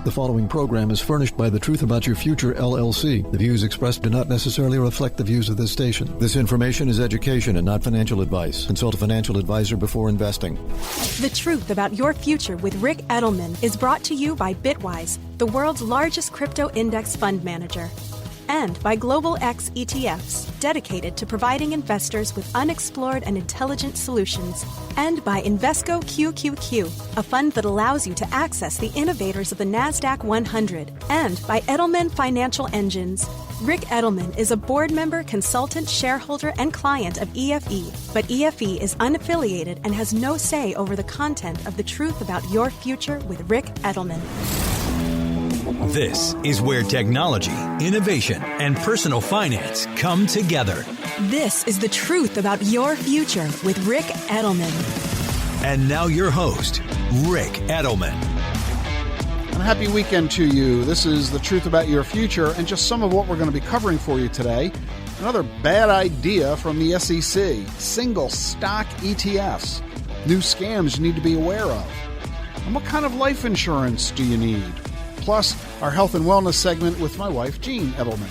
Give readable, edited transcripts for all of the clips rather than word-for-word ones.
The following program is furnished by The Truth About Your Future, LLC. The views expressed do not necessarily reflect the views of this station. This information is education and not financial advice. Consult a financial advisor before investing. The Truth About Your Future with Rick Edelman is brought to you by Bitwise, the world's largest crypto index fund manager, and by Global X ETFs, dedicated to providing investors with unexplored and intelligent solutions, and by Invesco QQQ, a fund that allows you to access the innovators of the NASDAQ 100, and by Edelman Financial Engines. Rick Edelman is a board member, consultant, shareholder, and client of EFE, but EFE is unaffiliated and has no say over the content of The Truth About Your Future with Rick Edelman. This is where technology, innovation, and personal finance come together. This is The Truth About Your Future with Rick Edelman. And now your host, Rick Edelman. And a happy weekend to you. This is The Truth About Your Future, and just some of what we're going to be covering for you today. Another bad idea from the SEC, single stock ETFs, new scams you need to be aware of. And what kind of life insurance do you need? Plus, our health and wellness segment with my wife, Jean Edelman.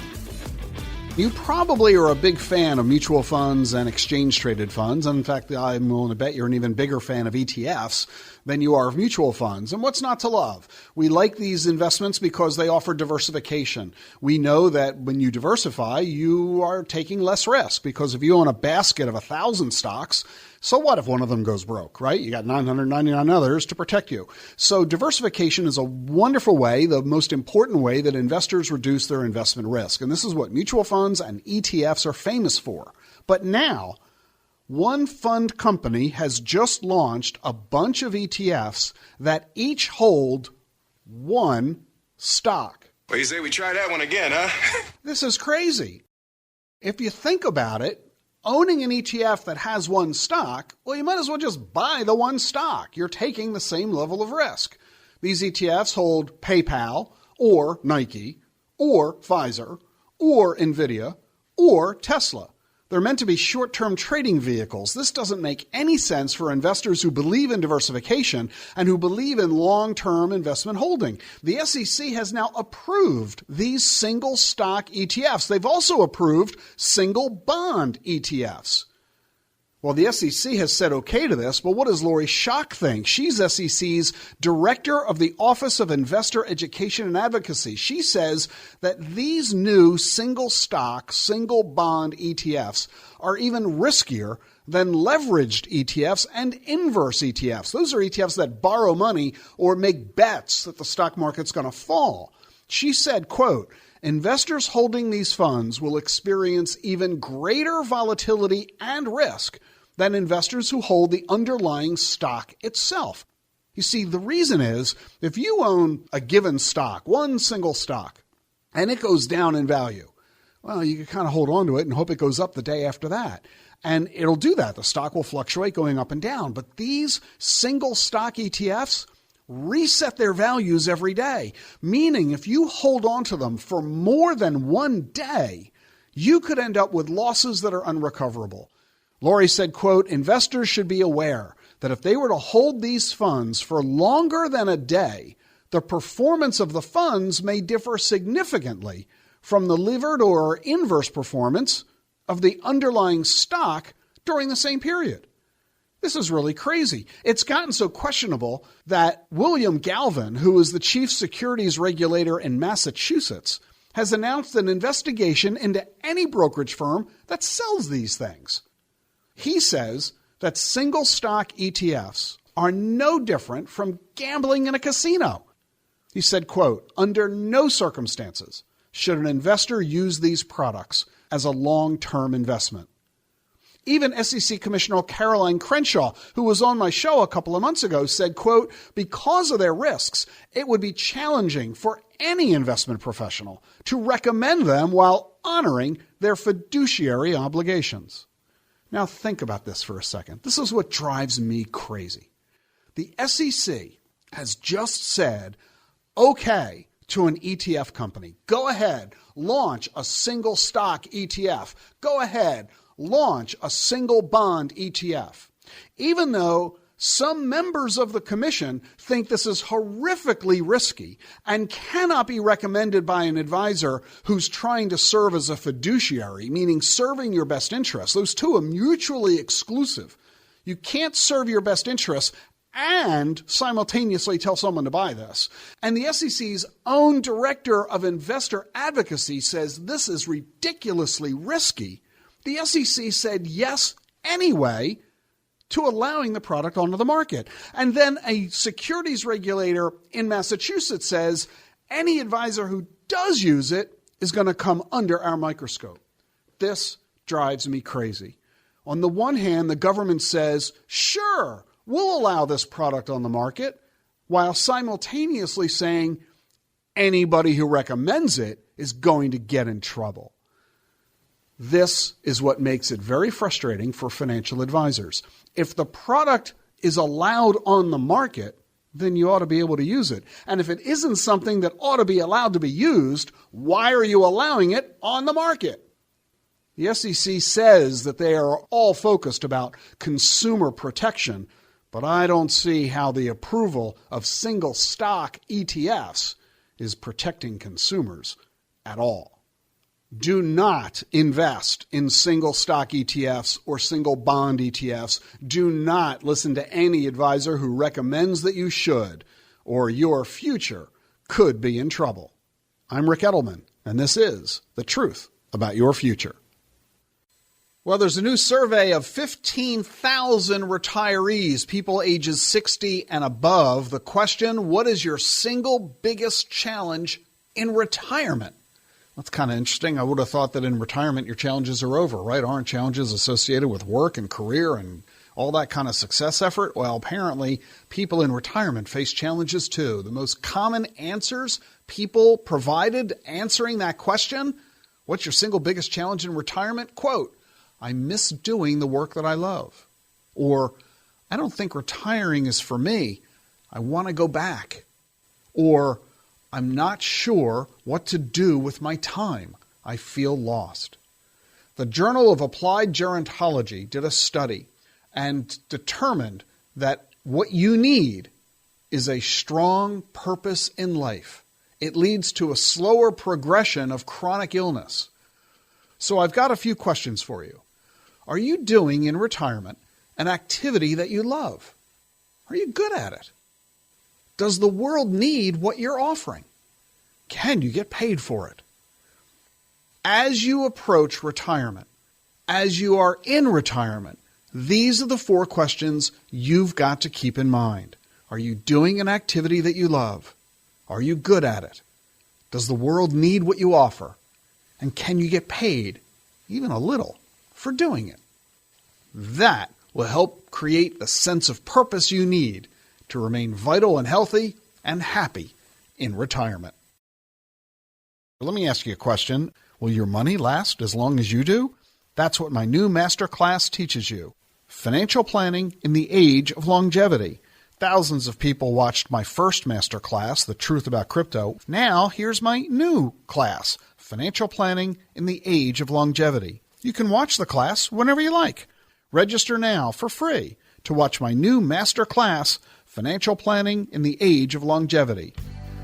You probably are a big fan of mutual funds and exchange-traded funds. In fact, I'm willing to bet you're an even bigger fan of ETFs than you are of mutual funds. And what's not to love? We like these investments because they offer diversification. We know that when you diversify, you are taking less risk, because if you own a basket of 1,000 stocks, so what if one of them goes broke, right? You got 999 others to protect you. So diversification is a wonderful way, the most important way that investors reduce their investment risk. And this is what mutual funds and ETFs are famous for. But now, one fund company has just launched a bunch of ETFs that each hold one stock. Well, you say we try that one again, huh? This is crazy. If you think about it, owning an ETF that has one stock, well, you might as well just buy the one stock. You're taking the same level of risk. These ETFs hold PayPal or Nike or Pfizer or NVIDIA or Tesla. They're meant to be short-term trading vehicles. This doesn't make any sense for investors who believe in diversification and who believe in long-term investment holding. The SEC has now approved these single stock ETFs. They've also approved single bond ETFs. Well, the SEC has said okay to this, but what does Lori Schock think? She's SEC's Director of the Office of Investor Education and Advocacy. She says that these new single stock, single bond ETFs are even riskier than leveraged ETFs and inverse ETFs. Those are ETFs that borrow money or make bets that the stock market's going to fall. She said, quote, "Investors holding these funds will experience even greater volatility and risk than investors who hold the underlying stock itself." You see, the reason is, if you own a given stock, one single stock, and it goes down in value, well, you can kind of hold on to it and hope it goes up the day after that. And it'll do that. The stock will fluctuate going up and down. But these single stock ETFs reset their values every day, meaning if you hold on to them for more than one day, you could end up with losses that are unrecoverable. Lori said, quote, "Investors should be aware that if they were to hold these funds for longer than a day, the performance of the funds may differ significantly from the levered or inverse performance of the underlying stock during the same period." This is really crazy. It's gotten so questionable that William Galvin, who is the chief securities regulator in Massachusetts, has announced an investigation into any brokerage firm that sells these things. He says that single stock ETFs are no different from gambling in a casino. He said, quote, "Under no circumstances should an investor use these products as a long-term investment." Even SEC Commissioner Caroline Crenshaw, who was on my show a couple of months ago, said, quote, "Because of their risks, it would be challenging for any investment professional to recommend them while honoring their fiduciary obligations." Now think about this for a second. This is what drives me crazy. The SEC has just said, okay, to an ETF company. Go ahead, launch a single stock ETF. Go ahead, launch a single bond ETF. Even though some members of the commission think this is horrifically risky and cannot be recommended by an advisor who's trying to serve as a fiduciary, meaning serving your best interests. Those two are mutually exclusive. You can't serve your best interests and simultaneously tell someone to buy this. And the SEC's own director of investor advocacy says this is ridiculously risky. The SEC said yes anyway to allowing the product onto the market. And then a securities regulator in Massachusetts says any advisor who does use it is going to come under our microscope. This drives me crazy. On the one hand, the government says, sure, we'll allow this product on the market, while simultaneously saying anybody who recommends it is going to get in trouble. This is what makes it very frustrating for financial advisors. If the product is allowed on the market, then you ought to be able to use it. And if it isn't something that ought to be allowed to be used, why are you allowing it on the market? The SEC says that they are all focused about consumer protection, but I don't see how the approval of single stock ETFs is protecting consumers at all. Do not invest in single stock ETFs or single bond ETFs. Do not listen to any advisor who recommends that you should, or your future could be in trouble. I'm Rick Edelman, and this is The Truth About Your Future. Well, there's a new survey of 15,000 retirees, people ages 60 and above. The question, what is your single biggest challenge in retirement? That's kind of interesting. I would have thought that in retirement your challenges are over, right? Aren't challenges associated with work and career and all that kind of success effort? Well, apparently people in retirement face challenges too. The most common answers people provided answering that question, what's your single biggest challenge in retirement? Quote, I miss doing the work that I love. Or, I don't think retiring is for me. I want to go back. Or, I'm not sure what to do with my time. I feel lost. The Journal of Applied Gerontology did a study and determined that what you need is a strong purpose in life. It leads to a slower progression of chronic illness. So I've got a few questions for you. Are you doing in retirement an activity that you love? Are you good at it? Does the world need what you're offering? Can you get paid for it? As you approach retirement, as you are in retirement, these are the 4 questions you've got to keep in mind. Are you doing an activity that you love? Are you good at it? Does the world need what you offer? And can you get paid, even a little, for doing it? That will help create the sense of purpose you need to remain vital and healthy and happy in retirement. Let me ask you a question. Will your money last as long as you do? That's what my new master class teaches you. Financial planning in the age of longevity. Thousands of people watched my first master class, The Truth About Crypto. Now, here's my new class, Financial Planning in the Age of Longevity. You can watch the class whenever you like. Register now for free to watch my new master class, Financial Planning in the Age of Longevity.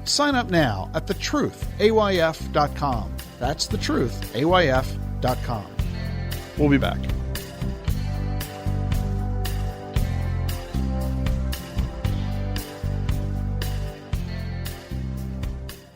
Sign up now at thetruthayf.com. That's thetruthayf.com. We'll be back.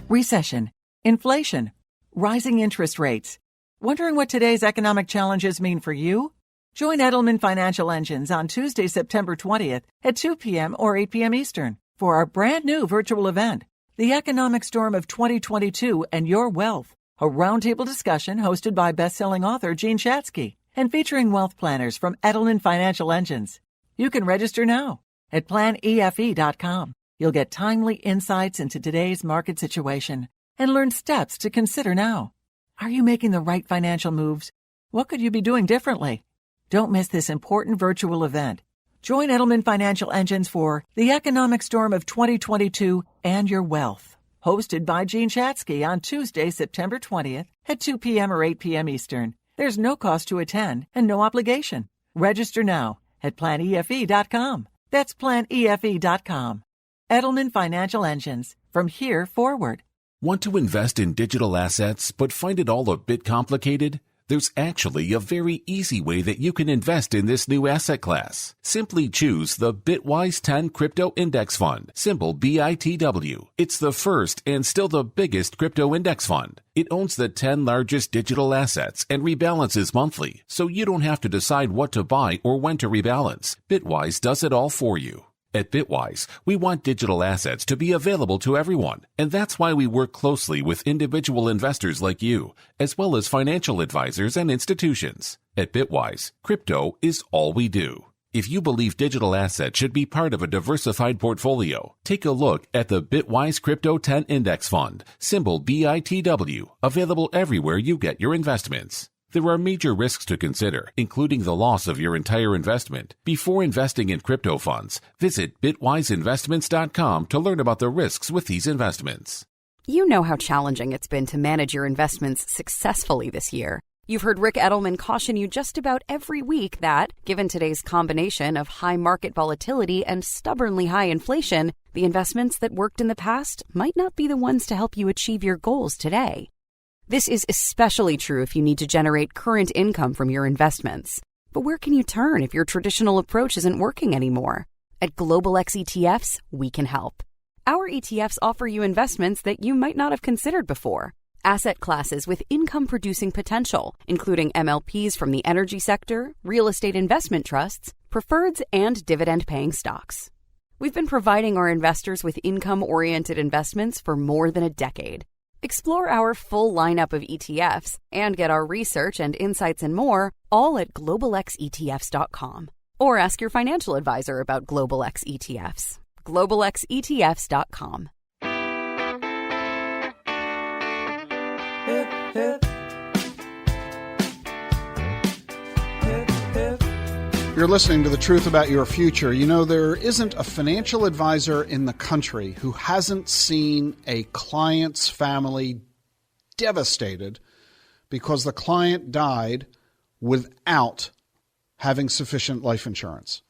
Recession, inflation, rising interest rates. Wondering what today's economic challenges mean for you? Join Edelman Financial Engines on Tuesday, September 20th at 2 p.m. or 8 p.m. Eastern for our brand new virtual event, The Economic Storm of 2022 and Your Wealth, a roundtable discussion hosted by best-selling author Gene Chatsky and featuring wealth planners from Edelman Financial Engines. You can register now at planefe.com. You'll get timely insights into today's market situation and learn steps to consider now. Are you making the right financial moves? What could you be doing differently? Don't miss this important virtual event. Join Edelman Financial Engines for The Economic Storm of 2022 and Your Wealth, hosted by Gene Chatsky on Tuesday, September 20th at 2 p.m. or 8 p.m. Eastern. There's no cost to attend and no obligation. Register now at planefe.com. That's planefe.com. Edelman Financial Engines. From here forward. Want to invest in digital assets but find it all a bit complicated? There's actually a very easy way that you can invest in this new asset class. Simply choose the Bitwise 10 Crypto Index Fund, symbol BITW. It's the first and still the biggest crypto index fund. It owns the 10 largest digital assets and rebalances monthly, so you don't have to decide what to buy or when to rebalance. Bitwise does it all for you. At Bitwise, we want digital assets to be available to everyone, and that's why we work closely with individual investors like you, as well as financial advisors and institutions. At Bitwise, crypto is all we do. If you believe digital assets should be part of a diversified portfolio, take a look at the Bitwise Crypto 10 Index Fund, symbol BITW, available everywhere you get your investments. There are major risks to consider, including the loss of your entire investment. Before investing in crypto funds, visit bitwiseinvestments.com to learn about the risks with these investments. You know how challenging it's been to manage your investments successfully this year. You've heard Rick Edelman caution you just about every week that, given today's combination of high market volatility and stubbornly high inflation, the investments that worked in the past might not be the ones to help you achieve your goals today. This is especially true if you need to generate current income from your investments. But where can you turn if your traditional approach isn't working anymore? At Global X ETFs, we can help. Our ETFs offer you investments that you might not have considered before. Asset classes with income-producing potential, including MLPs from the energy sector, real estate investment trusts, preferreds, and dividend-paying stocks. We've been providing our investors with income-oriented investments for more than a decade. Explore our full lineup of ETFs and get our research and insights and more all at globalxetfs.com. Or ask your financial advisor about Global X ETFs. globalxetfs.com. Hip, hip. Hip, hip. You're listening to The Truth About Your Future. You know, there isn't a financial advisor in the country who hasn't seen a client's family devastated because the client died without having sufficient life insurance.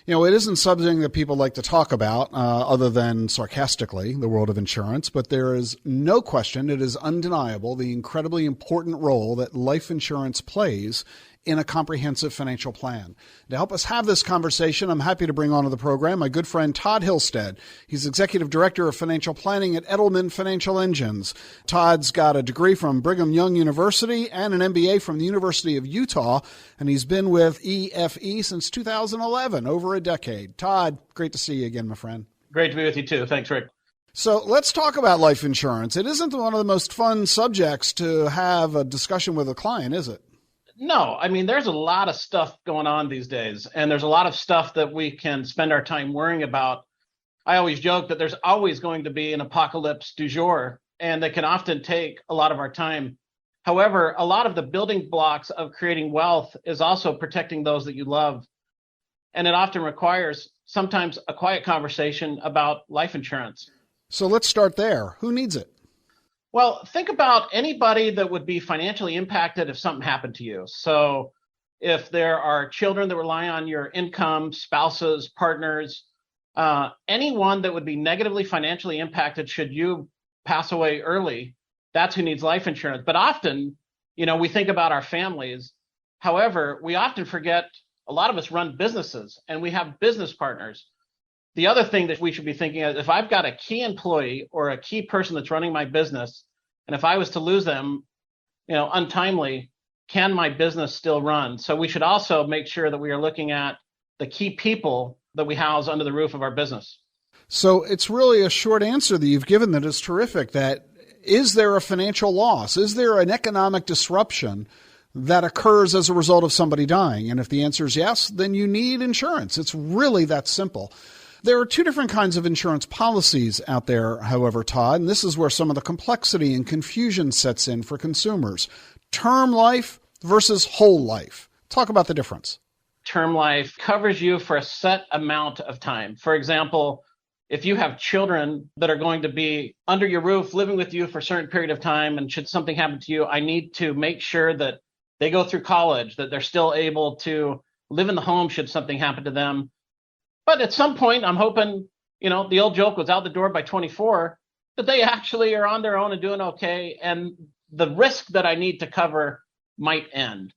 You know, it isn't something that people like to talk about other than sarcastically, the world of insurance, but there is no question, it is undeniable, the incredibly important role that life insurance plays in a comprehensive financial plan. To help us have this conversation, I'm happy to bring onto the program my good friend Todd Hillstead. He's Executive Director of Financial Planning at Edelman Financial Engines. Todd's got a degree from Brigham Young University and an MBA from the University of Utah, and he's been with EFE since 2011, over a decade. Todd, great to see you again, my friend. Great to be with you too. Thanks, Rick. So let's talk about life insurance. It isn't one of the most fun subjects to have a discussion with a client, is it? No, I mean, there's a lot of stuff going on these days, and there's a lot of stuff that we can spend our time worrying about. I always joke that there's always going to be an apocalypse du jour, and that can often take a lot of our time. However, a lot of the building blocks of creating wealth is also protecting those that you love. And it often requires sometimes a quiet conversation about life insurance. So let's start there. Who needs it? Well, think about anybody that would be financially impacted if something happened to you. So if there are children that rely on your income, spouses, partners, anyone that would be negatively financially impacted should you pass away early, that's who needs life insurance. But often, you know, we think about our families. However, we often forget a lot of us run businesses and we have business partners. The other thing that we should be thinking is if I've got a key employee or a key person that's running my business, and if I was to lose them, you know, untimely, can my business still run? So we should also make sure that we are looking at the key people that we house under the roof of our business. So it's really a short answer that you've given that is terrific. That is there a financial loss? Is there an economic disruption that occurs as a result of somebody dying? And if the answer is yes, then you need insurance. It's really that simple. There are two different kinds of insurance policies out there, however, Todd, and this is where some of the complexity and confusion sets in for consumers. Term life versus whole life. Talk about the difference. Term life covers you for a set amount of time. For example, if you have children that are going to be under your roof, living with you for a certain period of time, and should something happen to you, I need to make sure that they go through college, that they're still able to live in the home should something happen to them. But at some point, I'm hoping, the old joke was out the door by 24, that they actually are on their own and doing okay. And the risk that I need to cover might end.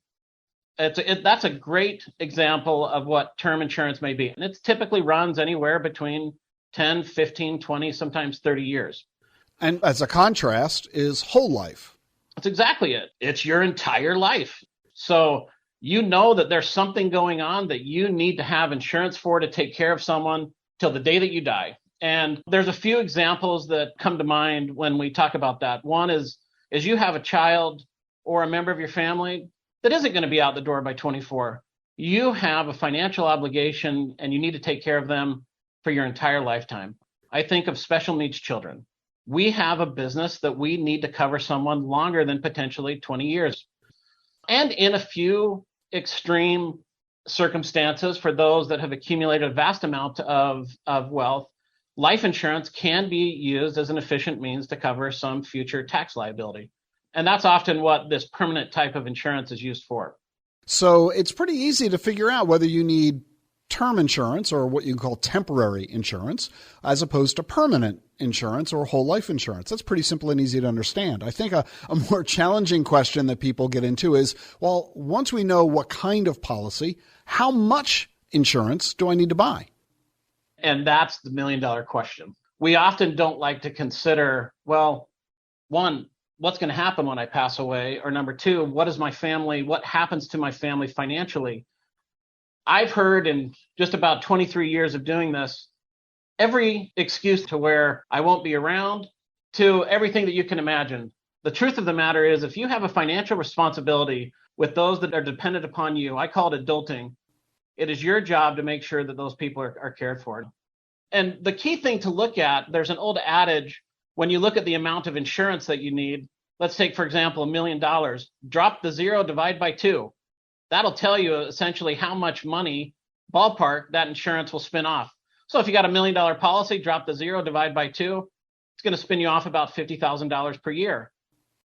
That's a great example of what term insurance may be. And it typically runs anywhere between 10, 15, 20, sometimes 30 years. And as a contrast is whole life. That's exactly it. It's your entire life. So you know that there's something going on that you need to have insurance for to take care of someone till the day that you die. And there's a few examples that come to mind when we talk about that. One is you have a child or a member of your family that isn't going to be out the door by 24. You have a financial obligation and you need to take care of them for your entire lifetime. I think of special needs children. We have a business that we need to cover someone longer than potentially 20 years. And in a few extreme circumstances, for those that have accumulated a vast amount of wealth, life insurance can be used as an efficient means to cover some future tax liability. And that's often what this permanent type of insurance is used for. So it's pretty easy to figure out whether you need term insurance or what you call temporary insurance as opposed to permanent insurance or whole life insurance. That's pretty simple and easy to understand. I think a more challenging question that people get into is, well, once we know what kind of policy, how much insurance do I need to buy? And that's the $1 million question. We often don't like to consider, well, one, what's going to happen when I pass away? Or number two, what happens to my family financially? I've heard in just about 23 years of doing this, every excuse to where I won't be around to everything that you can imagine. The truth of the matter is, if you have a financial responsibility with those that are dependent upon you, I call it adulting. It is your job to make sure that those people are cared for. And the key thing to look at, there's an old adage, when you look at the amount of insurance that you need, let's take, for example, $1 million, drop the zero, divide by 2. That'll tell you essentially how much money, ballpark, that insurance will spin off. So if you got $1 million policy, drop the zero, divide by 2, it's going to spin you off about $50,000 per year.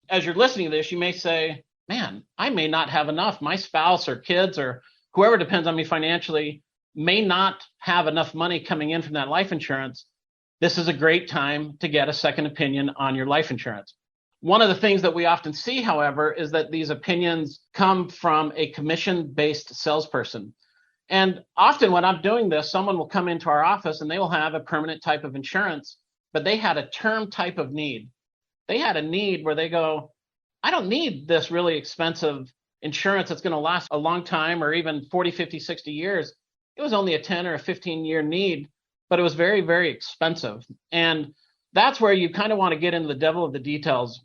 As you're listening to this, you may say, man, I may not have enough. My spouse or kids or whoever depends on me financially may not have enough money coming in from that life insurance. This is a great time to get a second opinion on your life insurance. One of the things that we often see, however, is that these opinions come from a commission-based salesperson. And often when I'm doing this, someone will come into our office and they will have a permanent type of insurance, but they had a term type of need. They had a need where they go, I don't need this really expensive insurance that's going to last a long time or even 40, 50, 60 years. It was only a 10 or a 15-year need, but it was very, very expensive. And that's where you kind of want to get into the devil of the details.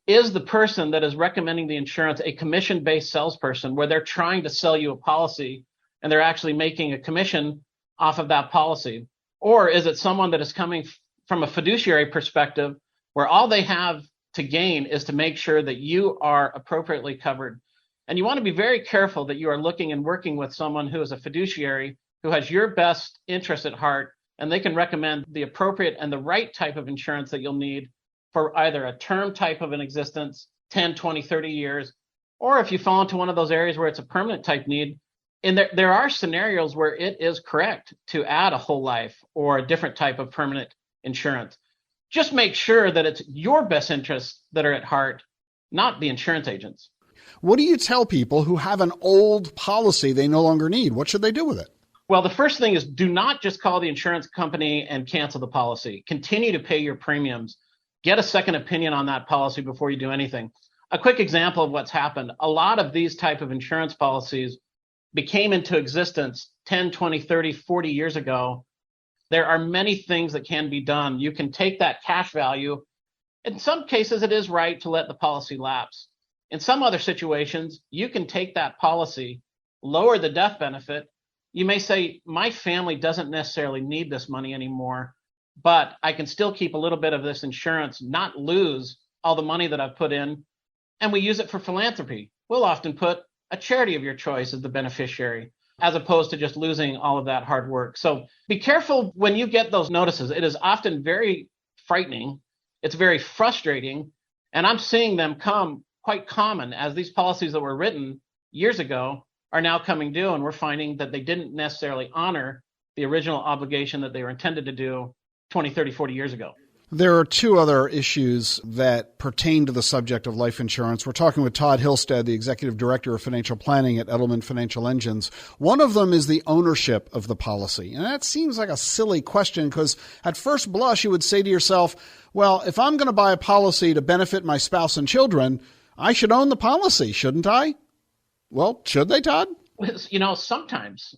Is the person that is recommending the insurance a commission-based salesperson where they're trying to sell you a policy and they're actually making a commission off of that policy? Or is it someone that is coming from a fiduciary perspective where all they have to gain is to make sure that you are appropriately covered? And you want to be very careful that you are looking and working with someone who is a fiduciary, who has your best interest at heart, and they can recommend the appropriate and the right type of insurance that you'll need for either a term type of an existence, 10, 20, 30 years, or if you fall into one of those areas where it's a permanent type need. And there are scenarios where it is correct to add a whole life or a different type of permanent insurance. Just make sure that it's your best interests that are at heart, not the insurance agents. What do you tell people who have an old policy they no longer need? What should they do with it? Well, the first thing is do not just call the insurance company and cancel the policy. Continue to pay your premiums. Get a second opinion on that policy before you do anything. A quick example of what's happened. A lot of these type of insurance policies became into existence 10, 20, 30, 40 years ago. There are many things that can be done. You can take that cash value. In some cases, it is right to let the policy lapse. In some other situations, you can take that policy, lower the death benefit. You may say, my family doesn't necessarily need this money anymore, but I can still keep a little bit of this insurance, not lose all the money that I've put in. And we use it for philanthropy. We'll often put a charity of your choice as the beneficiary, as opposed to just losing all of that hard work. So be careful when you get those notices. It is often very frightening. It's very frustrating. And I'm seeing them come quite common as these policies that were written years ago are now coming due. And we're finding that they didn't necessarily honor the original obligation that they were intended to do 20, 30, 40 years ago. There are two other issues that pertain to the subject of life insurance. We're talking with Todd Hillstead, the Executive Director of Financial Planning at Edelman Financial Engines. One of them is the ownership of the policy. And that seems like a silly question because at first blush, you would say to yourself, well, if I'm going to buy a policy to benefit my spouse and children, I should own the policy, shouldn't I? Well, should they, Todd? Sometimes.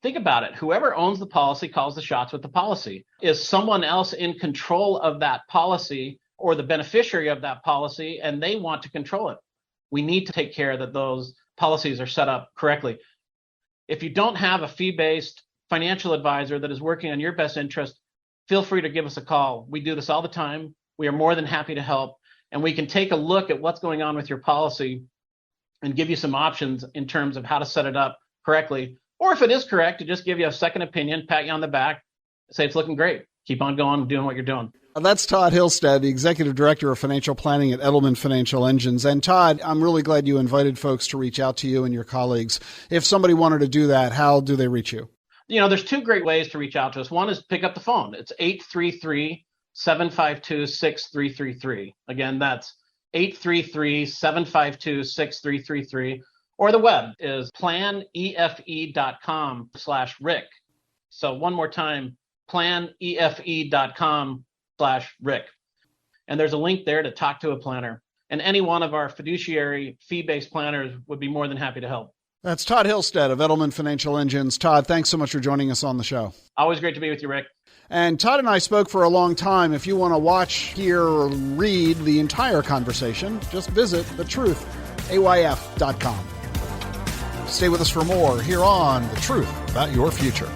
Think about it. Whoever owns the policy calls the shots with the policy. Is someone else in control of that policy or the beneficiary of that policy, and they want to control it? We need to take care that those policies are set up correctly. If you don't have a fee-based financial advisor that is working on your best interest, feel free to give us a call. We do this all the time. We are more than happy to help, and we can take a look at what's going on with your policy and give you some options in terms of how to set it up correctly. Or if it is correct, to just give you a second opinion, pat you on the back, say it's looking great. Keep on going, doing what you're doing. That's Todd Hillstead, the Executive Director of Financial Planning at Edelman Financial Engines. And Todd, I'm really glad you invited folks to reach out to you and your colleagues. If somebody wanted to do that, how do they reach you? There's two great ways to reach out to us. One is pick up the phone. It's 833-752-6333. Again, that's 833-752-6333. Or the web is planefe.com/Rick. So one more time, planefe.com/Rick. And there's a link there to talk to a planner. And any one of our fiduciary fee-based planners would be more than happy to help. That's Todd Hillstead of Edelman Financial Engines. Todd, thanks so much for joining us on the show. Always great to be with you, Rick. And Todd and I spoke for a long time. If you want to watch, hear, or read the entire conversation, just visit thetruthayf.com. Stay with us for more here on The Truth About Your Future.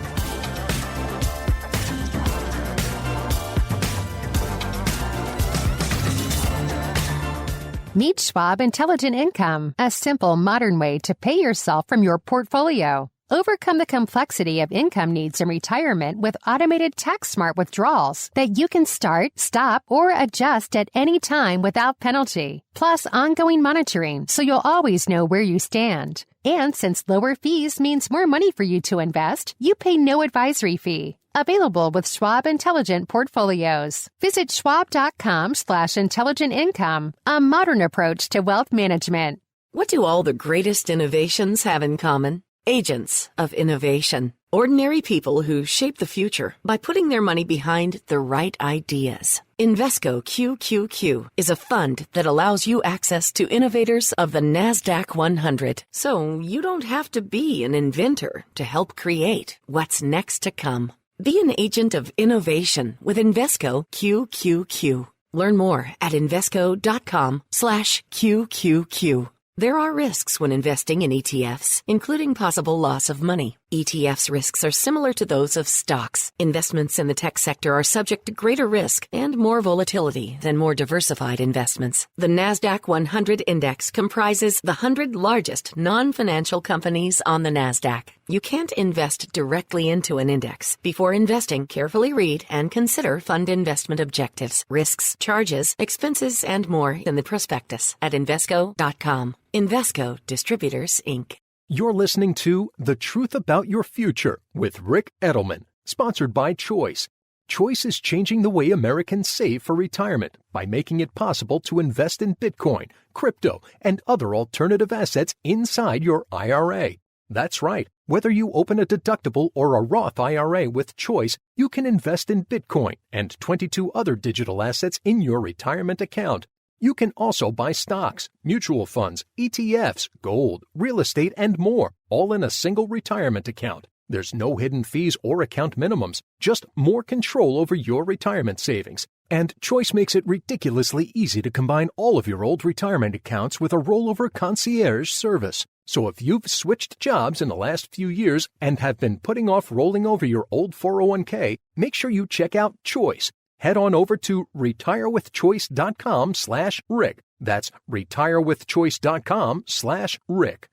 Meet Schwab Intelligent Income, a simple, modern way to pay yourself from your portfolio. Overcome the complexity of income needs in retirement with automated tax-smart withdrawals that you can start, stop, or adjust at any time without penalty. Plus ongoing monitoring so you'll always know where you stand. And since lower fees means more money for you to invest, you pay no advisory fee. Available with Schwab Intelligent Portfolios. Visit schwab.com/intelligent income, a modern approach to wealth management. What do all the greatest innovations have in common? Agents of innovation. Ordinary people who shape the future by putting their money behind the right ideas. Invesco QQQ is a fund that allows you access to innovators of the NASDAQ 100. So you don't have to be an inventor to help create what's next to come. Be an agent of innovation with Invesco QQQ. Learn more at Invesco.com/QQQ. There are risks when investing in ETFs, including possible loss of money. ETFs risks are similar to those of stocks. Investments in the tech sector are subject to greater risk and more volatility than more diversified investments. The NASDAQ 100 Index comprises the 100 largest non-financial companies on the NASDAQ. You can't invest directly into an index. Before investing, carefully read and consider fund investment objectives, risks, charges, expenses, and more in the prospectus at Invesco.com. Invesco Distributors, Inc. You're listening to The Truth About Your Future with Rick Edelman, sponsored by Choice. Choice is changing the way Americans save for retirement by making it possible to invest in Bitcoin, crypto, and other alternative assets inside your IRA. That's right. Whether you open a deductible or a Roth IRA with Choice, you can invest in Bitcoin and 22 other digital assets in your retirement account. You can also buy stocks, mutual funds, ETFs, gold, real estate, and more, all in a single retirement account. There's no hidden fees or account minimums, just more control over your retirement savings. And Choice makes it ridiculously easy to combine all of your old retirement accounts with a rollover concierge service. So if you've switched jobs in the last few years and have been putting off rolling over your old 401k, make sure you check out Choice. Head on over to retirewithchoice.com/Rick. That's retirewithchoice.com/Rick.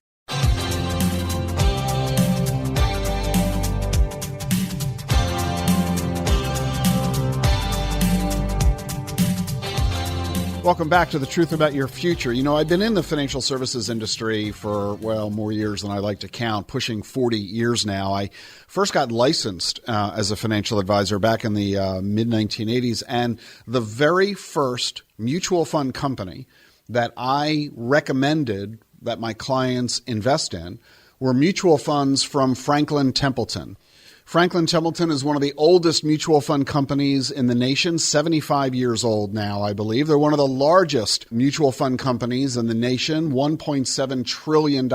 Welcome back to The Truth About Your Future. You know, I've been in the financial services industry for, well, more years than I like to count, pushing 40 years now. I first got licensed as a financial advisor back in the mid-1980s, and the very first mutual fund company that I recommended that my clients invest in were mutual funds from Franklin Templeton. Franklin Templeton is one of the oldest mutual fund companies in the nation, 75 years old now, I believe. They're one of the largest mutual fund companies in the nation, $1.7 trillion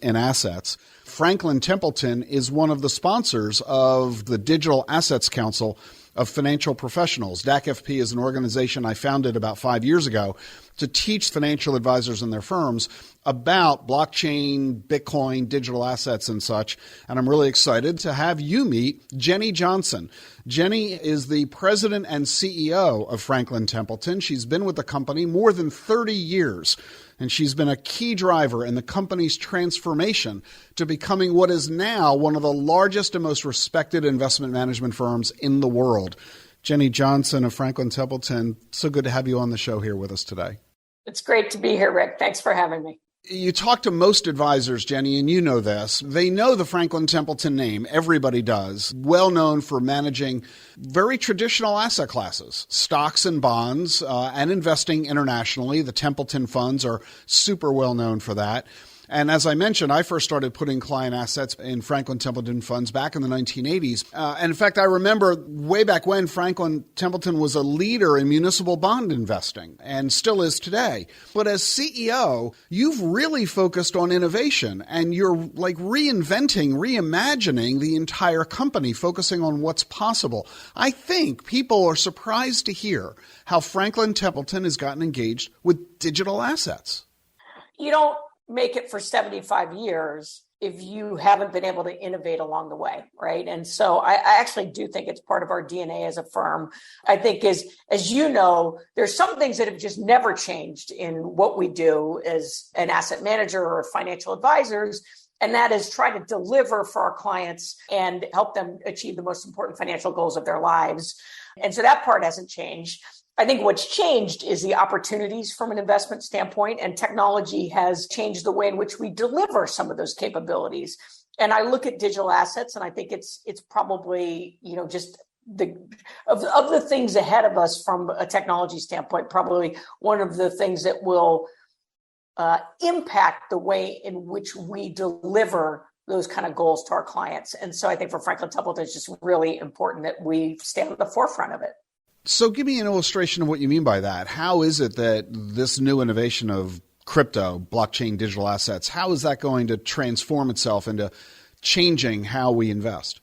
in assets. Franklin Templeton is one of the sponsors of the Digital Assets Council of Financial Professionals. DACFP is an organization I founded about 5 years ago to teach financial advisors and their firms about blockchain, Bitcoin, digital assets, and such. And I'm really excited to have you meet Jenny Johnson. Jenny is the president and CEO of Franklin Templeton. She's been with the company more than 30 years, and she's been a key driver in the company's transformation to becoming what is now one of the largest and most respected investment management firms in the world. Jenny Johnson of Franklin Templeton, so good to have you on the show here with us today. It's great to be here, Rick. Thanks for having me. You talk to most advisors, Jenny, and you know this. They know the Franklin Templeton name. Everybody does. Well known for managing very traditional asset classes, stocks and bonds, and investing internationally. The Templeton funds are super well known for that. And as I mentioned, I first started putting client assets in Franklin Templeton funds back in the 1980s. And in fact, I remember way back when Franklin Templeton was a leader in municipal bond investing and still is today. But as CEO, you've really focused on innovation and you're like reimagining the entire company, focusing on what's possible. I think people are surprised to hear how Franklin Templeton has gotten engaged with digital assets. You don't make it for 75 years if you haven't been able to innovate along the way, right? And so I actually do think it's part of our DNA as a firm. I think as you know, there's some things that have just never changed in what we do as an asset manager or financial advisors, and that is try to deliver for our clients and help them achieve the most important financial goals of their lives. And so that part hasn't changed. I think what's changed is the opportunities from an investment standpoint, and technology has changed the way in which we deliver some of those capabilities. And I look at digital assets, and I think it's probably, just of the things ahead of us from a technology standpoint, probably one of the things that will impact the way in which we deliver those kind of goals to our clients. And so I think for Franklin Templeton, it's just really important that we stay at the forefront of it. So give me an illustration of what you mean by that. How is it that this new innovation of crypto, blockchain, digital assets, how is that going to transform itself into changing how we invest?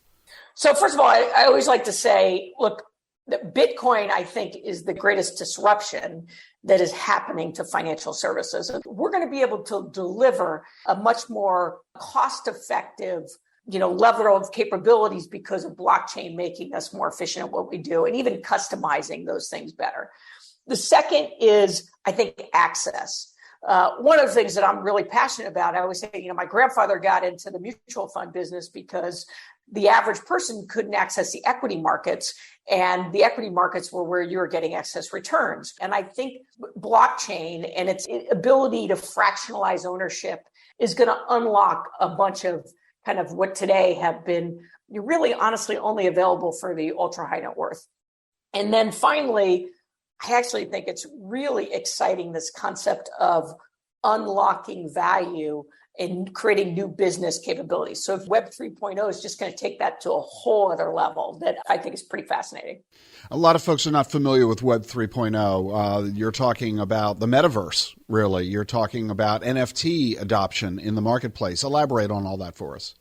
So first of all, I always like to say, look, that Bitcoin, I think, is the greatest disruption that is happening to financial services. We're going to be able to deliver a much more cost-effective level of capabilities because of blockchain making us more efficient at what we do and even customizing those things better. The second is, I think, access. One of the things that I'm really passionate about, I always say, my grandfather got into the mutual fund business because the average person couldn't access the equity markets, and the equity markets were where you were getting excess returns. And I think blockchain and its ability to fractionalize ownership is going to unlock a bunch of kind of what today have been really honestly only available for the ultra high net worth. And then finally, I actually think it's really exciting, this concept of unlocking value and creating new business capabilities. So if Web 3.0 is just going to take that to a whole other level that I think is pretty fascinating. A lot of folks are not familiar with Web 3.0. You're talking about the metaverse, really. You're talking about NFT adoption in the marketplace. Elaborate on all that for us.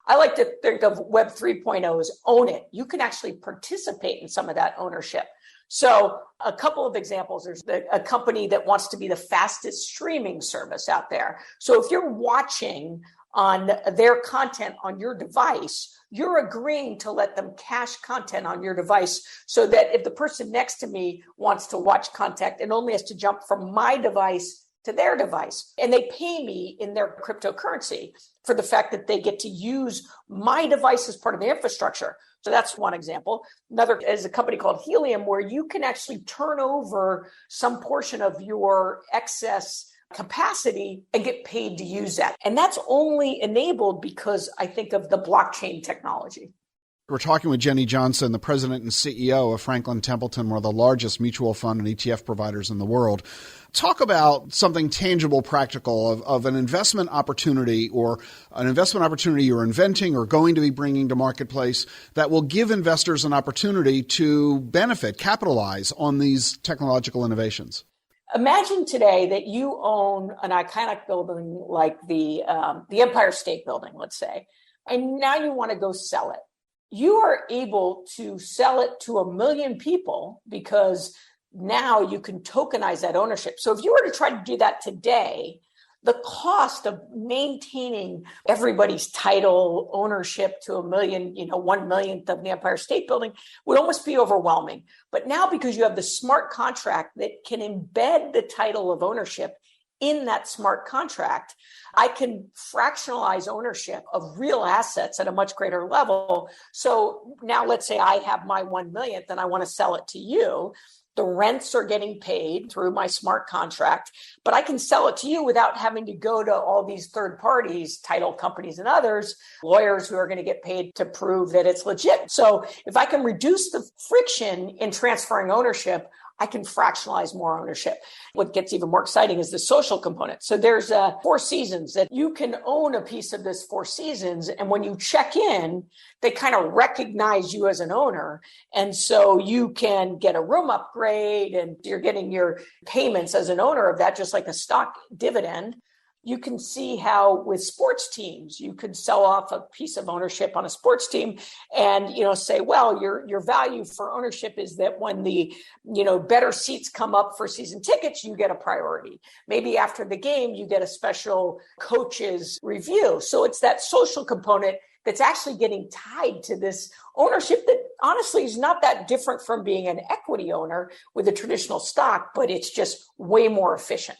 I like to think of Web 3.0 as own it. You can actually participate in some of that ownership. So a couple of examples, there's a company that wants to be the fastest streaming service out there. So if you're watching on their content on your device, you're agreeing to let them cache content on your device so that if the person next to me wants to watch content, it only has to jump from my device to their device. And they pay me in their cryptocurrency for the fact that they get to use my device as part of the infrastructure. So that's one example. Another is a company called Helium, where you can actually turn over some portion of your excess capacity and get paid to use that. And that's only enabled because I think of the blockchain technology. We're talking with Jenny Johnson, the president and CEO of Franklin Templeton, one of the largest mutual fund and ETF providers in the world. Talk about something tangible, practical of an investment opportunity or an investment opportunity you're inventing or going to be bringing to marketplace that will give investors an opportunity to benefit, capitalize on these technological innovations. Imagine today that you own an iconic building like the Empire State Building, let's say, and now you want to go sell it. You are able to sell it to 1 million people because now you can tokenize that ownership. So if you were to try to do that today, the cost of maintaining everybody's title ownership to 1 million, 1 millionth of the Empire State Building would almost be overwhelming. But now, because you have the smart contract that can embed the title of ownership in that smart contract, I can fractionalize ownership of real assets at a much greater level. So now let's say I have my 1 millionth and I want to sell it to you. The rents are getting paid through my smart contract, but I can sell it to you without having to go to all these third parties, title companies and others, lawyers who are going to get paid to prove that it's legit. So if I can reduce the friction in transferring ownership, I can fractionalize more ownership. What gets even more exciting is the social component. So there's 4 seasons that you can own a piece of this 4 seasons. And when you check in, they kind of recognize you as an owner. And so you can get a room upgrade and you're getting your payments as an owner of that, just like a stock dividend. You can see how with sports teams, you could sell off a piece of ownership on a sports team and, say, well, your value for ownership is that when the, better seats come up for season tickets, you get a priority. Maybe after the game, you get a special coach's review. So it's that social component that's actually getting tied to this ownership that honestly is not that different from being an equity owner with a traditional stock, but it's just way more efficient.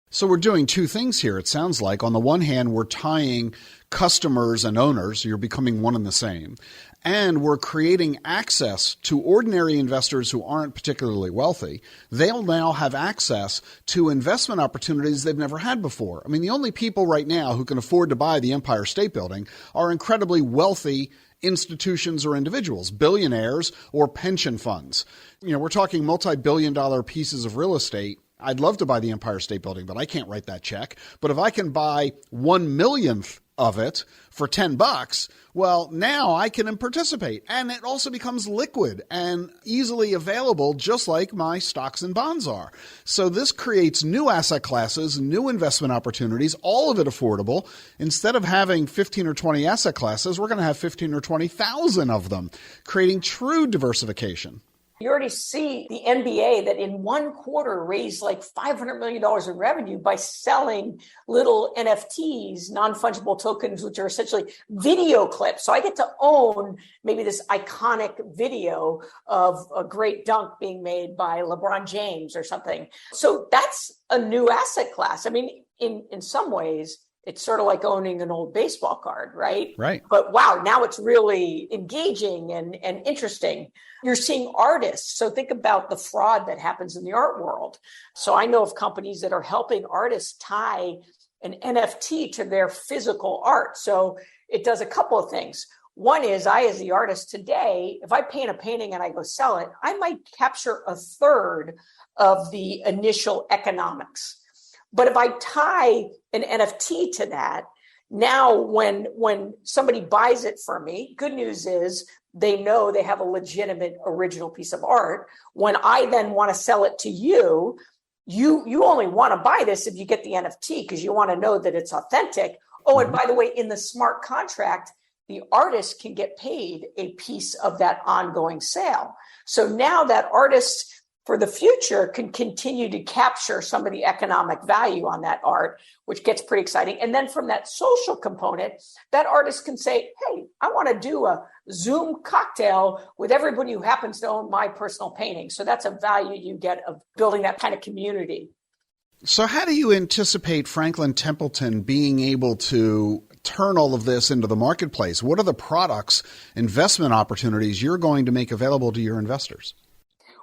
So we're doing 2 things here, it sounds like. On the one hand, we're tying customers and owners, you're becoming one and the same. And we're creating access to ordinary investors who aren't particularly wealthy. They'll now have access to investment opportunities they've never had before. I mean, the only people right now who can afford to buy the Empire State Building are incredibly wealthy institutions or individuals, billionaires or pension funds. We're talking multi-billion-dollar pieces of real estate. I'd love to buy the Empire State Building, but I can't write that check. But if I can buy 1 millionth of it for $10, well, now I can participate. And it also becomes liquid and easily available, just like my stocks and bonds are. So this creates new asset classes, new investment opportunities, all of it affordable. Instead of having 15 or 20 asset classes, we're going to have 15 or 20,000 of them, creating true diversification. You already see the NBA that in 1 quarter raised like $500 million in revenue by selling little NFTs, non-fungible tokens, which are essentially video clips. So I get to own maybe this iconic video of a great dunk being made by LeBron James or something. So that's a new asset class. I mean, in some ways, it's sort of like owning an old baseball card, right? Right. But wow, now it's really engaging and interesting. You're seeing artists. So think about the fraud that happens in the art world. So I know of companies that are helping artists tie an NFT to their physical art. So it does a couple of things. One is I, as the artist today, if I paint a painting and I go sell it, I might capture 1/3 of the initial economics. But if I tie an NFT to that, now when somebody buys it from me, good news is they know they have a legitimate original piece of art. When I then want to sell it to you, you only want to buy this if you get the NFT because you want to know that it's authentic. Oh, and by the way, in the smart contract, the artist can get paid a piece of that ongoing sale. So now that artist for the future can continue to capture some of the economic value on that art, which gets pretty exciting. And then from that social component, that artist can say, hey, I want to do a Zoom cocktail with everybody who happens to own my personal painting. So that's a value you get of building that kind of community. So how do you anticipate Franklin Templeton being able to turn all of this into the marketplace? What are the products, investment opportunities you're going to make available to your investors?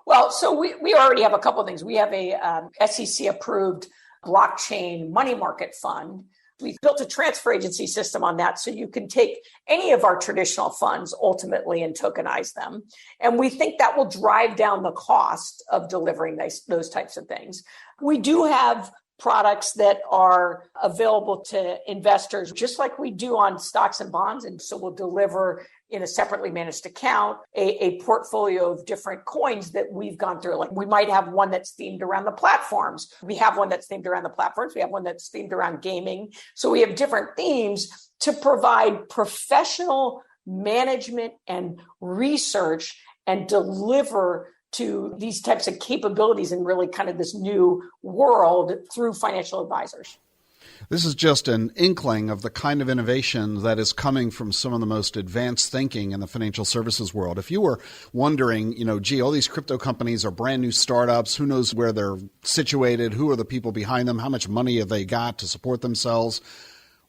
Well, so we already have a couple of things. We have a SEC-approved blockchain money market fund. We've built a transfer agency system on that, so you can take any of our traditional funds ultimately and tokenize them. And we think that will drive down the cost of delivering those types of things. We do have products that are available to investors, just like we do on stocks and bonds. And so we'll deliver in a separately managed account a portfolio of different coins that we've gone through. Like we might have one that's themed around the platforms. We have one that's themed around the platforms. We have one that's themed around gaming. So we have different themes to provide professional management and research and deliver to these types of capabilities in really kind of this new world through financial advisors. This is just an inkling of the kind of innovation that is coming from some of the most advanced thinking in the financial services world. If you were wondering, gee, all these crypto companies are brand new startups, who knows where they're situated, who are the people behind them, how much money have they got to support themselves?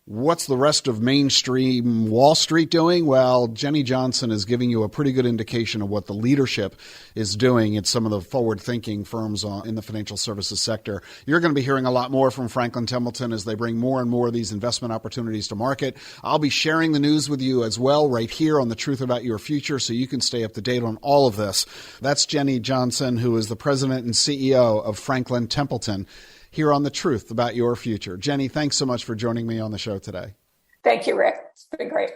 What's the rest of mainstream Wall Street doing? Well, Jenny Johnson is giving you a pretty good indication of what the leadership is doing at some of the forward-thinking firms in the financial services sector. You're going to be hearing a lot more from Franklin Templeton as they bring more and more of these investment opportunities to market. I'll be sharing the news with you as well right here on The Truth About Your Future, so you can stay up to date on all of this. That's Jenny Johnson, who is the president and CEO of Franklin Templeton, here on The Truth About Your Future. Jenny, thanks so much for joining me on the show today. Thank you, Rick. It's been great.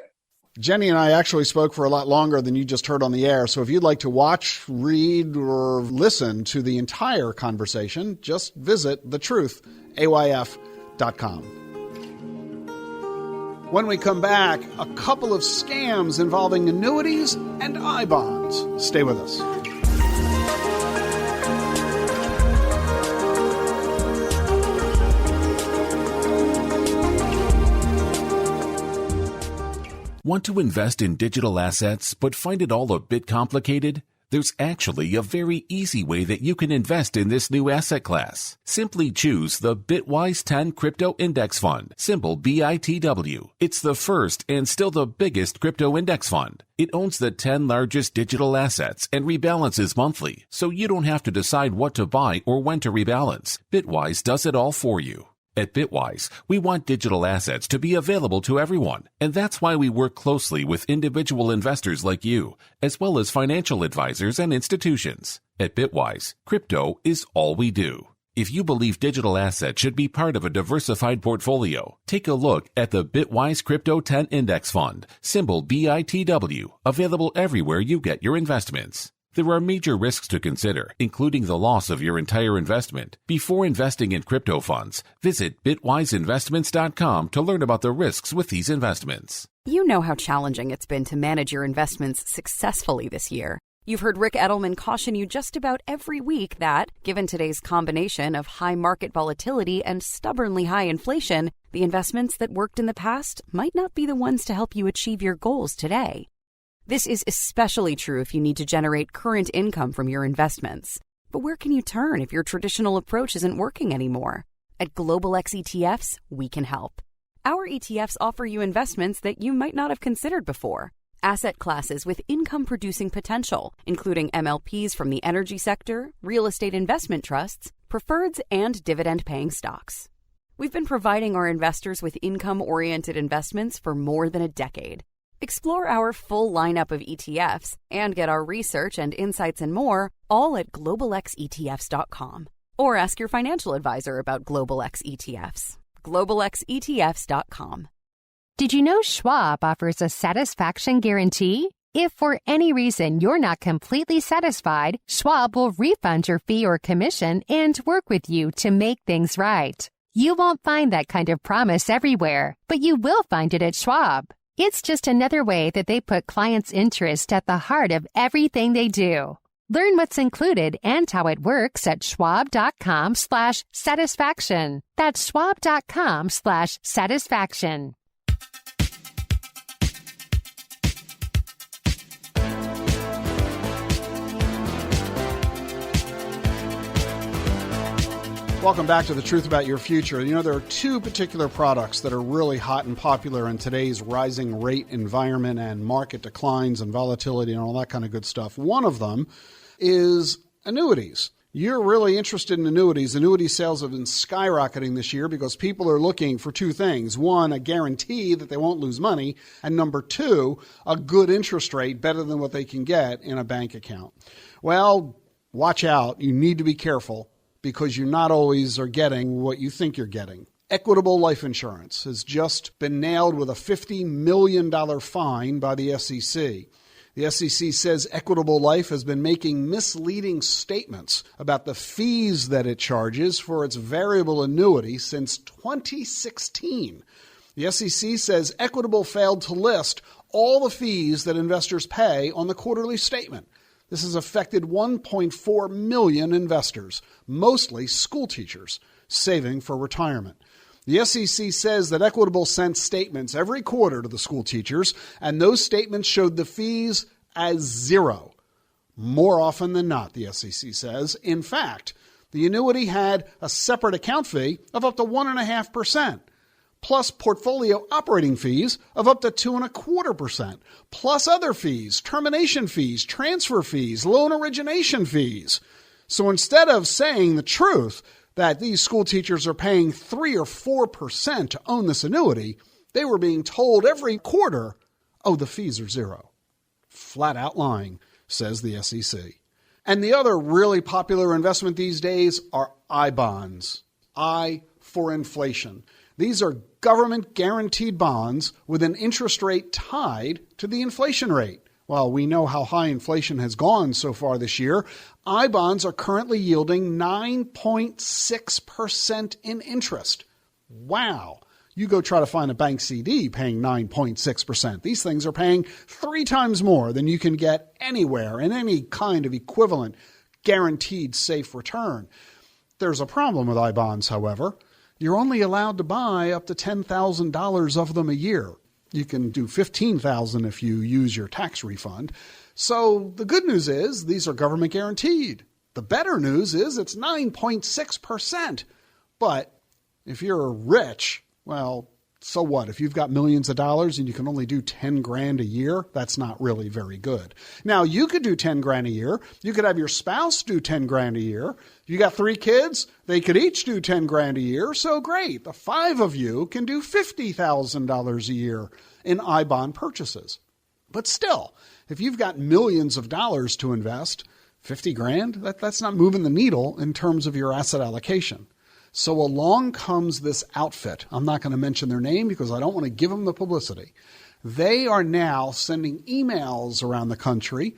Jenny and I actually spoke for a lot longer than you just heard on the air. So if you'd like to watch, read, or listen to the entire conversation, just visit thetruthayf.com. When we come back, a couple of scams involving annuities and I-bonds. Stay with us. Want to invest in digital assets but find it all a bit complicated? There's actually a very easy way that you can invest in this new asset class. Simply choose the Bitwise 10 Crypto Index Fund, symbol BITW. It's the first and still the biggest crypto index fund. It owns the 10 largest digital assets and rebalances monthly, so you don't have to decide what to buy or when to rebalance. Bitwise does it all for you. At Bitwise, we want digital assets to be available to everyone, and that's why we work closely with individual investors like you, as well as financial advisors and institutions. At Bitwise, crypto is all we do. If you believe digital assets should be part of a diversified portfolio, take a look at the Bitwise Crypto 10 Index Fund, symbol BITW, available everywhere you get your investments. There are major risks to consider, including the loss of your entire investment. Before investing in crypto funds, visit bitwiseinvestments.com to learn about the risks with these investments. You know how challenging it's been to manage your investments successfully this year. You've heard Rick Edelman caution you just about every week that, given today's combination of high market volatility and stubbornly high inflation, the investments that worked in the past might not be the ones to help you achieve your goals today. This is especially true if you need to generate current income from your investments. But where can you turn if your traditional approach isn't working anymore? At Global X ETFs, we can help. Our ETFs offer you investments that you might not have considered before. Asset classes with income-producing potential, including MLPs from the energy sector, real estate investment trusts, preferreds, and dividend-paying stocks. We've been providing our investors with income-oriented investments for more than a decade. Explore our full lineup of ETFs and get our research and insights and more all at globalxetfs.com. Or ask your financial advisor about Global X ETFs. globalxetfs.com. Did you know Schwab offers a satisfaction guarantee? If for any reason you're not completely satisfied, Schwab will refund your fee or commission and work with you to make things right. You won't find that kind of promise everywhere, but you will find it at Schwab. It's just another way that they put clients' interest at the heart of everything they do. Learn what's included and how it works at schwab.com/satisfaction. That's schwab.com/satisfaction. Welcome back to The Truth About Your Future. You know, there are two particular products that are really hot and popular in today's rising rate environment and market declines and volatility and all that kind of good stuff. One of them is annuities. You're really interested in annuities. Annuity sales have been skyrocketing this year because people are looking for two things. One, a guarantee that they won't lose money. And number two, a good interest rate, better than what they can get in a bank account. Well, watch out. You need to be careful, because you not always are getting what you think you're getting. Equitable life insurance has just been nailed with a $50 million fine by the SEC. The SEC says Equitable Life has been making misleading statements about the fees that it charges for its variable annuity since 2016. The SEC says Equitable failed to list all the fees that investors pay on the quarterly statement. This has affected 1.4 million investors, mostly school teachers, saving for retirement. The SEC says that Equitable sent statements every quarter to the school teachers, and those statements showed the fees as zero. More often than not, the SEC says. In fact, the annuity had a separate account fee of up to 1.5%. plus portfolio operating fees of up to 2.25%, plus other fees, termination fees, transfer fees, loan origination fees. So instead of saying the truth that these school teachers are paying 3 or 4% to own this annuity, they were being told every quarter, oh, the fees are zero. Flat out lying, says the SEC. And the other really popular investment these days are I bonds. I for inflation. These are government-guaranteed bonds with an interest rate tied to the inflation rate. Well, we know how high inflation has gone so far this year. I bonds are currently yielding 9.6% in interest. Wow. You go try to find a bank CD paying 9.6%. These things are paying 3 times more than you can get anywhere in any kind of equivalent guaranteed safe return. There's a problem with I bonds, however. You're only allowed to buy up to $10,000 of them a year. You can do $15,000 if you use your tax refund. So the good news is these are government guaranteed. The better news is it's 9.6%. But if you're rich, well, so what? If you've got millions of dollars and you can only do 10 grand a year, that's not really very good. Now, you could do 10 grand a year. You could have your spouse do 10 grand a year. If you got 3 kids, they could each do 10 grand a year. So great. The 5 of you can do $50,000 a year in I bond purchases. But still, if you've got millions of dollars to invest, 50 grand, that's not moving the needle in terms of your asset allocation. So along comes this outfit. I'm not going to mention their name because I don't want to give them the publicity. They are now sending emails around the country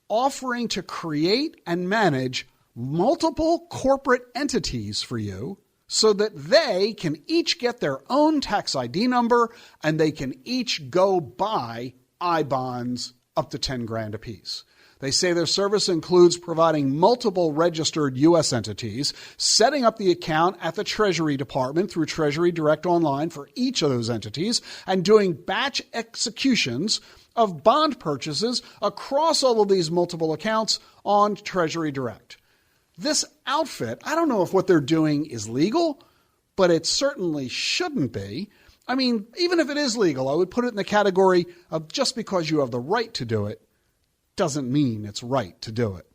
offering to create and manage multiple corporate entities for you so that they can each get their own tax ID number and they can each go buy I bonds up to 10 grand apiece. They say their service includes providing multiple registered U.S. entities, setting up the account at the Treasury Department through Treasury Direct Online for each of those entities, and doing batch executions of bond purchases across all of these multiple accounts on Treasury Direct. This outfit, I don't know if what they're doing is legal, but it certainly shouldn't be. I mean, even if it is legal, I would put it in the category of just because you have the right to do it, doesn't mean it's right to do it.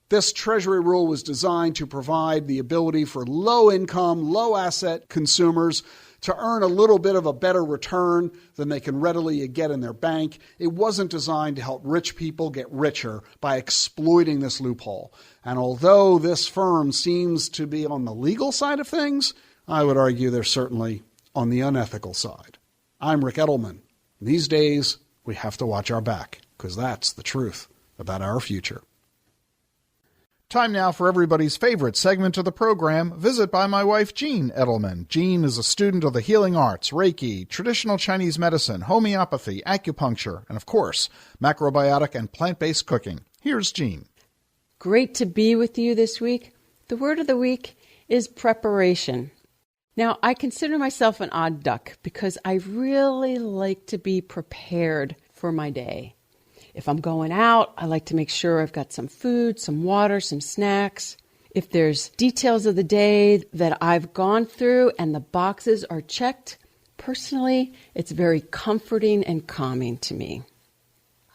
This Treasury rule was designed to provide the ability for low-income, low-asset consumers to earn a little bit of a better return than they can readily get in their bank. It wasn't designed to help rich people get richer by exploiting this loophole. And although this firm seems to be on the legal side of things, I would argue they're certainly on the unethical side. I'm Rick Edelman. These days, we have to watch our back, because that's the truth about our future. Time now for everybody's favorite segment of the program, Visit by my wife, Jean Edelman. Jean is a student of the healing arts, Reiki, traditional Chinese medicine, homeopathy, acupuncture, and of course, macrobiotic and plant-based cooking. Here's Jean. Great to be with you this week. The word of the week is preparation. Now, I consider myself an odd duck because I really like to be prepared for my day. If I'm going out, I like to make sure I've got some food, some water, some snacks. If there's details of the day that I've gone through and the boxes are checked, personally, it's very comforting and calming to me.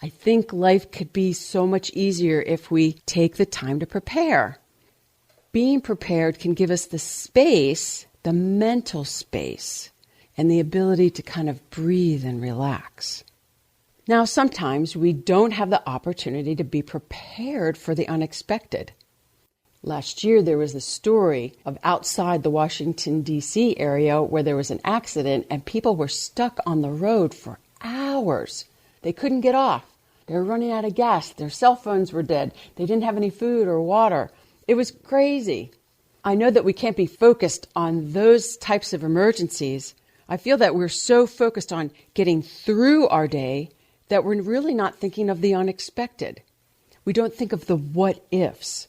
I think life could be so much easier if we take the time to prepare. Being prepared can give us the space, the mental space, and the ability to kind of breathe and relax. Now, sometimes we don't have the opportunity to be prepared for the unexpected. Last year, there was a story of outside the Washington, D.C. area where there was an accident and people were stuck on the road for hours. They couldn't get off. They were running out of gas. Their cell phones were dead. They didn't have any food or water. It was crazy. I know that we can't be focused on those types of emergencies. I feel that we're so focused on getting through our day that we're really not thinking of the unexpected. We don't think of the what ifs.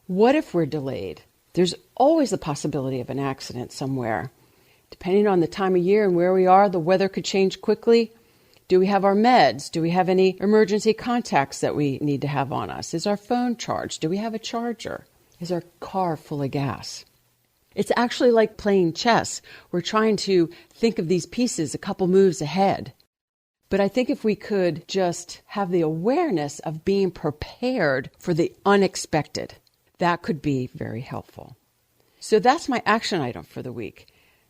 What if we're delayed? There's always the possibility of an accident somewhere. Depending on the time of year and where we are, the weather could change quickly. Do we have our meds? Do we have any emergency contacts that we need to have on us? Is our phone charged? Do we have a charger? Is our car full of gas? It's actually like playing chess. We're trying to think of these pieces a couple moves ahead. But I think if we could just have the awareness of being prepared for the unexpected, that could be very helpful. So that's my action item for the week.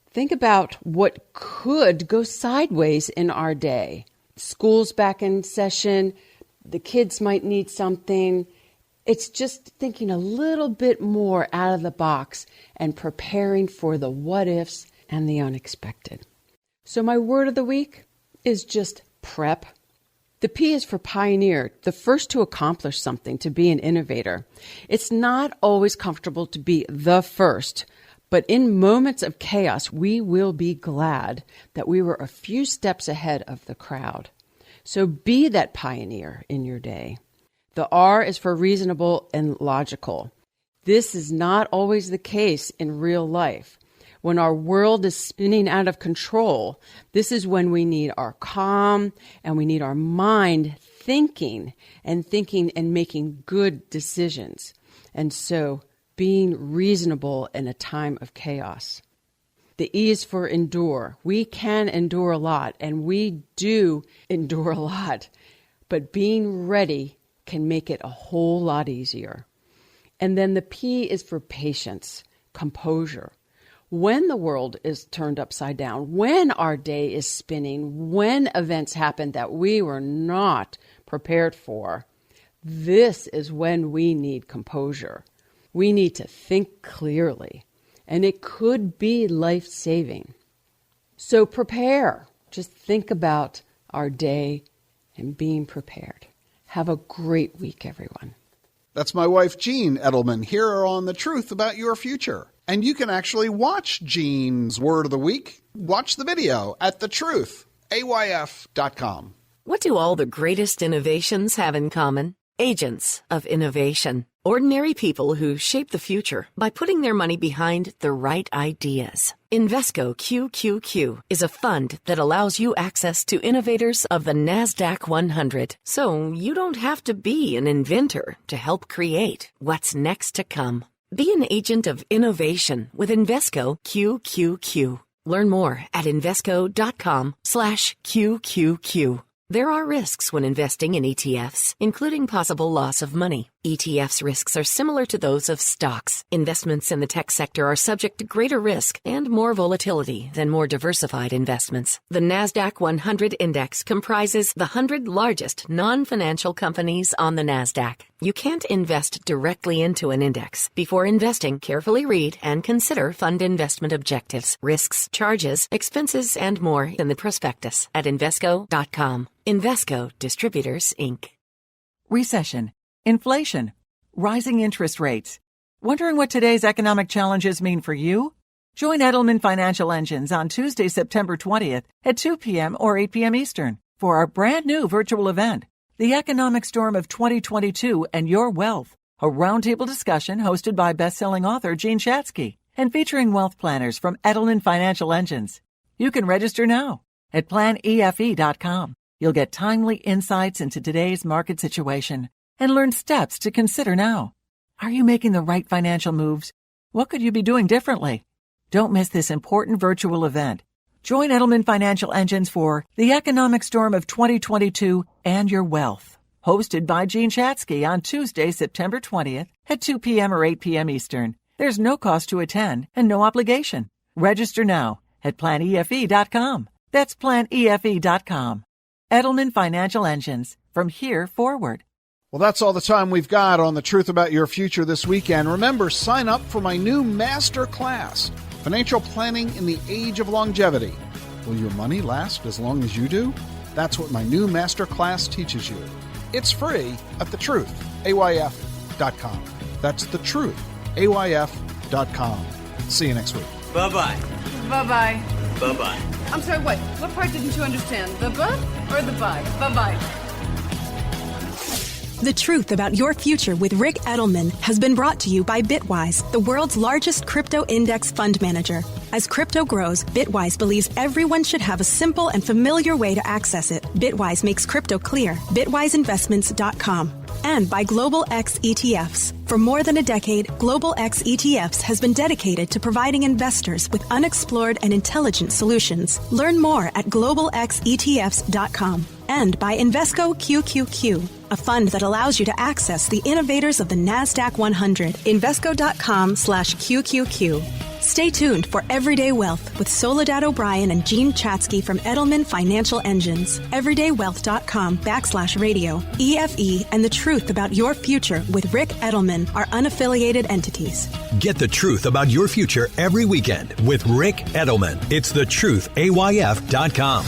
Think about what could go sideways in our day. School's back in session. The kids might need something. It's just thinking a little bit more out of the box and preparing for the what ifs and the unexpected. So my word of the week is just prep. The P is for pioneer, the first to accomplish something, to be an innovator. It's not always comfortable to be the first, but in moments of chaos, we will be glad that we were a few steps ahead of the crowd. So be that pioneer in your day. The R is for reasonable and logical. This is not always the case in real life. When our world is spinning out of control, this is when we need our calm and we need our mind thinking and making good decisions. And so being reasonable in a time of chaos. The E is for endure. We can endure a lot, and we do endure a lot, but being ready can make it a whole lot easier. And then the P is for patience, composure. When the world is turned upside down, when our day is spinning, when events happen that we were not prepared for, this is when we need composure. We need to think clearly, and it could be life-saving. So prepare. Just think about our day and being prepared. Have a great week, everyone. That's my wife, Jean Edelman, here on The Truth About Your Future. And you can actually watch Jean's Word of the Week. Watch the video at thetruthayf.com. What do all the greatest innovations have in common? Agents of innovation. Ordinary people who shape the future by putting their money behind the right ideas. Invesco QQQ is a fund that allows you access to innovators of the NASDAQ 100. So you don't have to be an inventor to help create what's next to come. Be an agent of innovation with Invesco QQQ. Learn more at Invesco.com/QQQ. There are risks when investing in ETFs, including possible loss of money. ETFs risks are similar to those of stocks. Investments in the tech sector are subject to greater risk and more volatility than more diversified investments. The NASDAQ 100 index comprises the 100 largest non-financial companies on the NASDAQ. You can't invest directly into an index. Before investing, carefully read and consider fund investment objectives, risks, charges, expenses, and more in the prospectus at Invesco.com. Invesco Distributors, Inc. Recession, inflation, rising interest rates. Wondering what today's economic challenges mean for you? Join Edelman Financial Engines on Tuesday, September 20th at 2 p.m. or 8 p.m. Eastern for our brand new virtual event, The Economic Storm of 2022 and Your Wealth, a roundtable discussion hosted by best-selling author Gene Shatsky and featuring wealth planners from Edelman Financial Engines. You can register now at planefe.com. You'll get timely insights into today's market situation and learn steps to consider now. Are you making the right financial moves? What could you be doing differently? Don't miss this important virtual event. Join Edelman Financial Engines for The Economic Storm of 2022 and Your Wealth. Hosted by Gene Chatsky on Tuesday, September 20th at 2 p.m. or 8 p.m. Eastern. There's no cost to attend and no obligation. Register now at planefe.com. That's planefe.com. Edelman Financial Engines. From here forward. Well, that's all the time we've got on The Truth About Your Future this weekend. Remember, sign up for my new master class, Financial Planning in the Age of Longevity. Will your money last as long as you do? That's what my new master class teaches you. It's free at thetruthayf.com. That's thetruthayf.com. See you next week. Bye-bye. Bye-bye. Bye-bye. I'm sorry, what? What part didn't you understand? The buh or the bye? Bye-bye. The Truth About Your Future with Rick Edelman has been brought to you by Bitwise, the world's largest crypto index fund manager. As crypto grows, Bitwise believes everyone should have a simple and familiar way to access it. Bitwise makes crypto clear. BitwiseInvestments.com. And by Global X ETFs. For more than a decade, Global X ETFs has been dedicated to providing investors with unexplored and intelligent solutions. Learn more at globalxetfs.com. And by Invesco QQQ, a fund that allows you to access the innovators of the NASDAQ 100. Invesco.com/QQQ. Stay tuned for Everyday Wealth with Soledad O'Brien and Gene Chatsky from Edelman Financial Engines. Everydaywealth.com/radio. EFE and The Truth About Your Future with Rick Edelman are unaffiliated entities. Get the truth about your future every weekend with Rick Edelman. It's thetruthayf.com.